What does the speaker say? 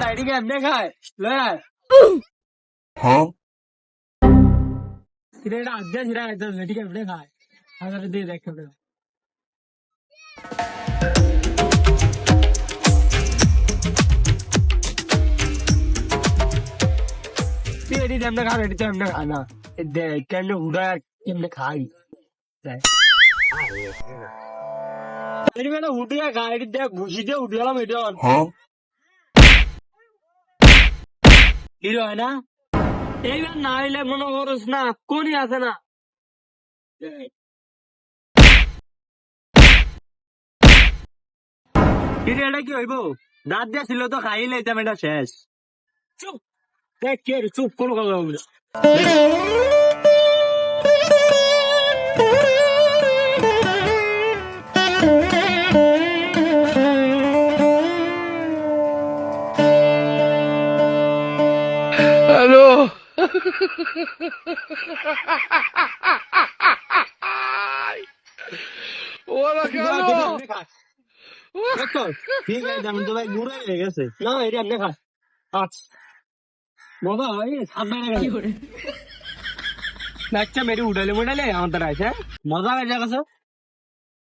diary কেমনে খায় লয় এটা আজ্ঞা ছিড়া ডাইরি কেমনে খায় হাজারে দিয়ে দেখ কেমনে এটি কেমনে খায় এটি কেমনে খায় না কেমনে উড়ায় কেমনে খাই এটি মানে উঠিয়া খায় এটি দেখ ঘুষি দিয়ে উঠিয়ালাম এটা হিরো হয় না এইবার না হইলে মনে করস না কোনই আছে না এটা কি হইব দাঁত দিয়া ছিল তো খাই লাইতাম এটা শেষ চুপ দেখ কে চুপ কোনো কথা বলবি না হ্যালো ওরা কেন ঠিক আছে আমি তো ভাই ঘুরে হয়ে গেছে না এটা আপনি খা আচ্ছা বাবা এই সাবধানে গেছে বাচ্চা মেরে উঠালে উঠালে আমার দ্বারা আছে মজা হয়ে যাচ্ছে